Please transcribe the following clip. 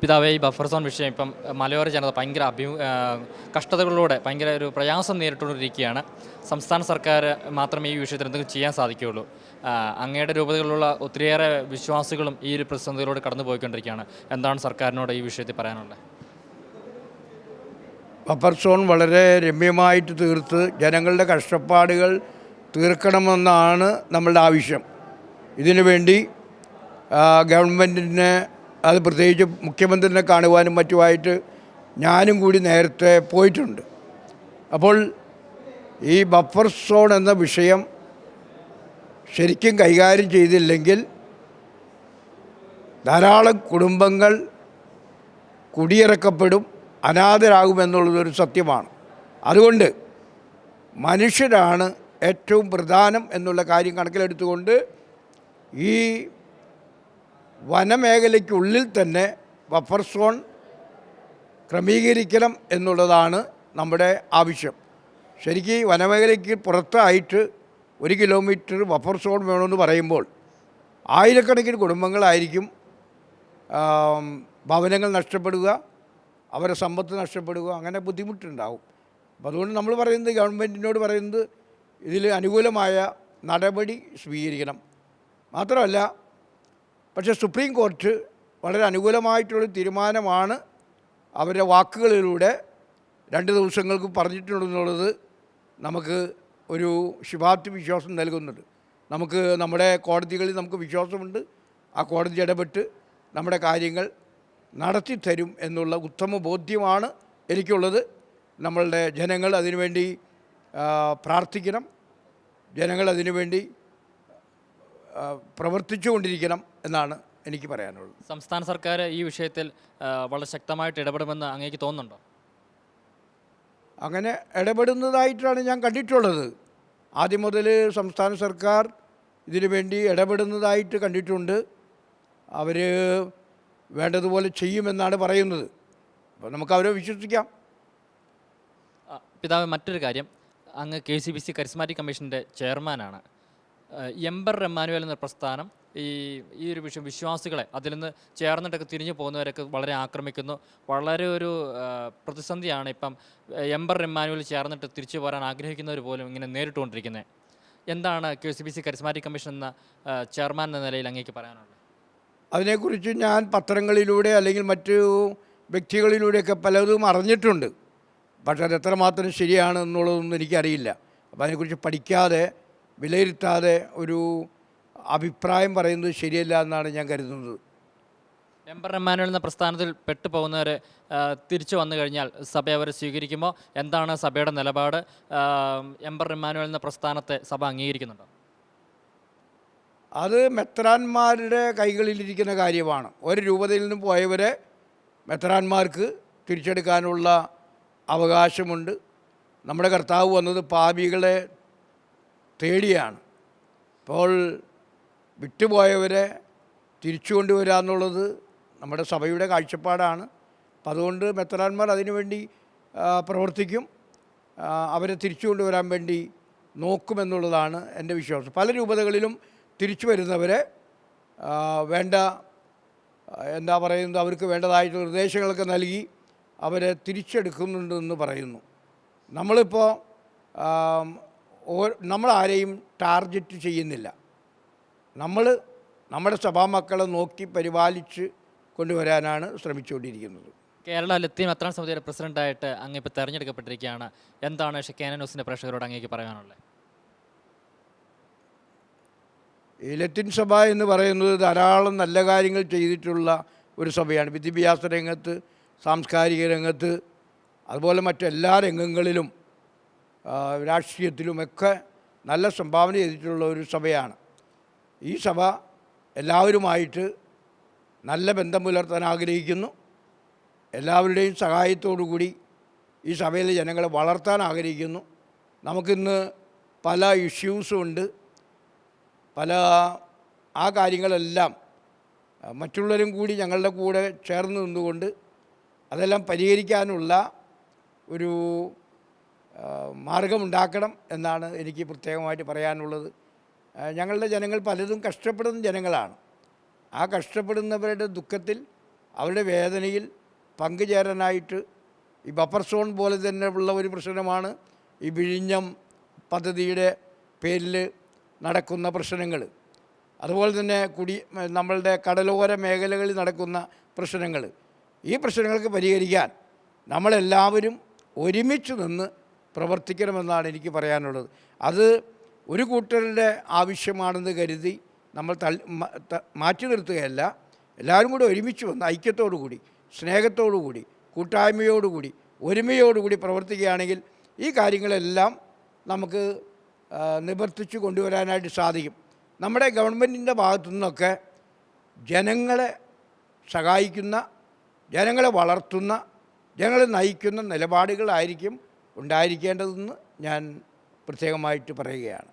പിതാവേ, ഈ buffer zone വിഷയം ഇപ്പം മലയോര ജനത ഭയങ്കര കഷ്ടതകളിലൂടെ ഭയങ്കര ഒരു പ്രയാസം നേരിട്ടുകൊണ്ടിരിക്കുകയാണ്. സംസ്ഥാന സർക്കാർ മാത്രമേ ഈ വിഷയത്തിൽ എന്തെങ്കിലും ചെയ്യാൻ സാധിക്കുകയുള്ളൂ. അങ്ങയുടെ രൂപതകളിലുള്ള ഒത്തിരിയേറെ വിശ്വാസികളും ഈ ഒരു പ്രതിസന്ധിയിലൂടെ കടന്നു പോയിക്കൊണ്ടിരിക്കുകയാണ്. എന്താണ് സർക്കാരിനോട് ഈ വിഷയത്തിൽ പറയാനുള്ളത്? ബഫർ സോൺ വളരെ രമ്യമായിട്ട് തീർത്ത് ജനങ്ങളുടെ കഷ്ടപ്പാടുകൾ തീർക്കണമെന്നാണ് നമ്മളുടെ ആവശ്യം. ഇതിനു വേണ്ടി ഗവൺമെൻറ്റിനെ, അത് പ്രത്യേകിച്ച് മുഖ്യമന്ത്രിനെ കാണുവാനും മറ്റുമായിട്ട് ഞാനും കൂടി നേരത്തെ പോയിട്ടുണ്ട്. അപ്പോൾ ഈ ബഫർ സോൺ എന്ന വിഷയം ശരിക്കും കൈകാര്യം ചെയ്തില്ലെങ്കിൽ ധാരാളം കുടുംബങ്ങൾ കുടിയിറക്കപ്പെടും, അനാഥരാകുമെന്നുള്ളതൊരു സത്യമാണ്. അതുകൊണ്ട് മനുഷ്യരാണ് ഏറ്റവും പ്രധാനം എന്നുള്ള കാര്യം കണക്കിലെടുത്തുകൊണ്ട് ഈ വനമേഖലയ്ക്കുള്ളിൽ തന്നെ ബഫർ സോൺ ക്രമീകരിക്കണം എന്നുള്ളതാണ് നമ്മുടെ ആവശ്യം. ശരിക്കും വനമേഖലയ്ക്ക് പുറത്തായിട്ട് 1 കിലോമീറ്റർ ബഫർ സോൺ വേണമെന്ന് പറയുമ്പോൾ ആയിരക്കണക്കിന് കുടുംബങ്ങളായിരിക്കും ഭവനങ്ങൾ നഷ്ടപ്പെടുക, അവരുടെ സമ്പത്ത് നഷ്ടപ്പെടുക, അങ്ങനെ ബുദ്ധിമുട്ടുണ്ടാവും. അപ്പോൾ അതുകൊണ്ട് നമ്മൾ പറയുന്നത്, ഗവൺമെൻറ്റിനോട് പറയുന്നത്, ഇതിൽ അനുകൂലമായ നടപടി സ്വീകരിക്കണം. മാത്രമല്ല, പക്ഷേ സുപ്രീം കോർട്ട് വളരെ അനുകൂലമായിട്ടുള്ളൊരു തീരുമാനമാണ് അവരുടെ വാക്കുകളിലൂടെ 2 ദിവസങ്ങൾക്ക് പറഞ്ഞിട്ടുണ്ടെന്നുള്ളത് നമുക്ക് ഒരു ശുഭാപ്തി വിശ്വാസം നൽകുന്നുണ്ട്. നമുക്ക് നമ്മുടെ കോടതികളിൽ നമുക്ക് വിശ്വാസമുണ്ട്. ആ കോടതി ഇടപെട്ട് നമ്മുടെ കാര്യങ്ങൾ നടത്തിത്തരും എന്നുള്ള ഉത്തമ ബോധ്യമാണ് എനിക്കുള്ളത്. നമ്മളുടെ ജനങ്ങൾ അതിനുവേണ്ടി പ്രാർത്ഥിക്കണം, ജനങ്ങൾ അതിനുവേണ്ടി പ്രവർത്തിച്ചുകൊണ്ടിരിക്കണം എന്നാണ് എനിക്ക് പറയാനുള്ളത്. സംസ്ഥാന സർക്കാർ ഈ വിഷയത്തിൽ വളരെ ശക്തമായിട്ട് ഇടപെടുമെന്ന് അങ്ങേക്ക് തോന്നുന്നുണ്ടോ? അങ്ങനെ ഇടപെടുന്നതായിട്ടാണ് ഞാൻ കണ്ടിട്ടുള്ളത്. ആദ്യം മുതൽ സംസ്ഥാന സർക്കാർ ഇതിനു വേണ്ടി ഇടപെടുന്നതായിട്ട് കണ്ടിട്ടുണ്ട്. അവർ വേണ്ടതുപോലെ ചെയ്യുമെന്നാണ് പറയുന്നത്. അപ്പോൾ നമുക്ക് അവരെ വിശ്വസിക്കാം. പിതാവ്, മറ്റൊരു കാര്യം, അങ്ങ് KCBC കരിസ്മാറ്റിക് കമ്മീഷൻ്റെ ചെയർമാനാണ്. എംബർ എമ്മാനുവൽ എന്ന പ്രസ്ഥാനം ഈ ഒരു വിഷയം വിശ്വാസികളെ അതിൽ നിന്ന് ചേർന്നിട്ടൊക്കെ തിരിഞ്ഞു പോകുന്നവരൊക്കെ വളരെ ആക്രമിക്കുന്നു. വളരെ ഒരു പ്രതിസന്ധിയാണ് ഇപ്പം എംബർ എമ്മാനുവൽ ചേർന്നിട്ട് തിരിച്ചു പോരാൻ ആഗ്രഹിക്കുന്നവർ പോലും ഇങ്ങനെ നേരിട്ടുകൊണ്ടിരിക്കുന്നത്. എന്താണ് KCBC കരിസ്മാറ്റിക് കമ്മീഷൻ എന്ന ചെയർമാൻ എന്ന നിലയിൽ അങ്ങേക്ക് പറയാനുള്ളത്? അതിനെക്കുറിച്ച് ഞാൻ പത്രങ്ങളിലൂടെ അല്ലെങ്കിൽ മറ്റു വ്യക്തികളിലൂടെയൊക്കെ പലതും അറിഞ്ഞിട്ടുണ്ട്. പക്ഷേ അത് എത്രമാത്രം ശരിയാണ് എന്നുള്ളതൊന്നും എനിക്കറിയില്ല. അപ്പോൾ അതിനെക്കുറിച്ച് പഠിക്കാതെ വിലയിരുത്താതെ ഒരു അഭിപ്രായം പറയുന്നത് ശരിയല്ല എന്നാണ് ഞാൻ കരുതുന്നത്. എംബർ എമ്മാനുവൽ എന്ന പ്രസ്ഥാനത്തിൽ പെട്ടുപോകുന്നവർ തിരിച്ചു വന്നു കഴിഞ്ഞാൽ സഭ അവരെ സ്വീകരിക്കുമ്പോൾ എന്താണ് സഭയുടെ നിലപാട്? എംബർ എമ്മാനുവൽ എന്ന പ്രസ്ഥാനത്തെ സഭ അംഗീകരിക്കുന്നുണ്ടോ? അത് മെത്രാന്മാരുടെ കൈകളിലിരിക്കുന്ന കാര്യമാണ്. ഒരു രൂപതയിൽ നിന്നും പോയവരെ മെത്രാന്മാർക്ക് തിരിച്ചെടുക്കാനുള്ള അവകാശമുണ്ട്. നമ്മുടെ കർത്താവ് വന്നത് പാപികളെ തേടിയാണ്. അപ്പോൾ വിട്ടുപോയവരെ തിരിച്ചു കൊണ്ടുവരിക എന്നുള്ളത് നമ്മുടെ സഭയുടെ കാഴ്ചപ്പാടാണ്. അപ്പം അതുകൊണ്ട് മെത്രാന്മാർ അതിനുവേണ്ടി പ്രവർത്തിക്കും, അവരെ തിരിച്ചു കൊണ്ടുവരാൻ വേണ്ടി നോക്കുമെന്നുള്ളതാണ് എൻ്റെ വിശ്വാസം. പല രൂപതകളിലും തിരിച്ചു വരുന്നവരെ വേണ്ട എന്താ പറയുന്നത്, അവർക്ക് വേണ്ടതായിട്ട് നിർദ്ദേശങ്ങളൊക്കെ നൽകി അവരെ തിരിച്ചെടുക്കുന്നുണ്ടെന്ന് പറയുന്നു. നമ്മളിപ്പോൾ നമ്മളാരെയും ടാർഗറ്റ് ചെയ്യുന്നില്ല. നമ്മുടെ സഭാമക്കളെ നോക്കി പരിപാലിച്ച് കൊണ്ടുവരാനാണ് ശ്രമിച്ചുകൊണ്ടിരിക്കുന്നത്. കേരള ലത്തീൻ മെത്രാൻ സമിതിയുടെ പ്രസിഡൻ്റായിട്ട് അങ്ങ് ഇപ്പോൾ തിരഞ്ഞെടുക്കപ്പെട്ടിരിക്കുകയാണ്. എന്താണ് ഷെക്കേന ന്യൂസിൻ്റെ പ്രേക്ഷകരോട് അങ്ങേക്ക് പറയാനുള്ളത്? ഈ ലത്തീൻ സഭ എന്ന് പറയുന്നത് ധാരാളം നല്ല കാര്യങ്ങൾ ചെയ്തിട്ടുള്ള ഒരു സഭയാണ്. വിദ്യാഭ്യാസ രംഗത്ത്, സാംസ്കാരിക രംഗത്ത്, അതുപോലെ മറ്റെല്ലാ രംഗങ്ങളിലും രാഷ്ട്രീയത്തിലുമൊക്കെ നല്ല സംഭാവന ചെയ്തിട്ടുള്ള ഒരു സഭയാണ്. ഈ സഭ എല്ലാവരുമായിട്ട് നല്ല ബന്ധം പുലർത്താൻ ആഗ്രഹിക്കുന്നു. എല്ലാവരുടെയും സഹായത്തോടു കൂടി ഈ സഭയിലെ ജനങ്ങളെ വളർത്താൻ ആഗ്രഹിക്കുന്നു. നമുക്കിന്ന് പല ഇഷ്യൂസും ഉണ്ട്. ആ കാര്യങ്ങളെല്ലാം മറ്റുള്ളവരും കൂടി ഞങ്ങളുടെ കൂടെ ചേർന്ന് നിന്നുകൊണ്ട് അതെല്ലാം പരിഹരിക്കാനുള്ള ഒരു മാർഗമുണ്ടാക്കണം എന്നാണ് എനിക്ക് പ്രത്യേകമായിട്ട് പറയാനുള്ളത്. ഞങ്ങളുടെ ജനങ്ങൾ പലതും കഷ്ടപ്പെടുന്ന ജനങ്ങളാണ്. ആ കഷ്ടപ്പെടുന്നവരുടെ ദുഃഖത്തിൽ അവരുടെ വേദനയിൽ പങ്കുചേരാനായിട്ട് ഈ ബഫർ സോൺ പോലെ തന്നെ ഉള്ള ഒരു പ്രശ്നമാണ് ഈ വിഴിഞ്ഞം പദ്ധതിയുടെ പേരിൽ നടക്കുന്ന പ്രശ്നങ്ങൾ. അതുപോലെ തന്നെ നമ്മളുടെ കടലോര മേഖലകളിൽ നടക്കുന്ന പ്രശ്നങ്ങൾ. ഈ പ്രശ്നങ്ങൾക്ക് പരിഹരിക്കാൻ നമ്മളെല്ലാവരും ഒരുമിച്ച് നിന്ന് പ്രവർത്തിക്കണമെന്നാണ് എനിക്ക് പറയാനുള്ളത്. അത് ഒരു കൂട്ടരുടെ ആവശ്യമാണെന്ന് കരുതി നമ്മൾ മാറ്റി നിർത്തുകയല്ല. എല്ലാവരും കൂടി ഒരുമിച്ച് വന്ന് ഐക്യത്തോടു കൂടി, സ്നേഹത്തോടു കൂടി, കൂട്ടായ്മയോടുകൂടി, ഒരുമയോടുകൂടി പ്രവർത്തിക്കുകയാണെങ്കിൽ ഈ കാര്യങ്ങളെല്ലാം നമുക്ക് നിവർത്തിച്ചു കൊണ്ടുവരാനായിട്ട് സാധിക്കും. നമ്മുടെ ഗവൺമെൻറ്റിൻ്റെ ഭാഗത്തു നിന്നൊക്കെ ജനങ്ങളെ സഹായിക്കുന്ന, ജനങ്ങളെ വളർത്തുന്ന, ജനങ്ങളെ നയിക്കുന്ന നിലപാടുകളായിരിക്കും ഉണ്ടായിരിക്കേണ്ടതെന്ന് ഞാൻ പ്രത്യേകമായിട്ട് പറയുകയാണ്.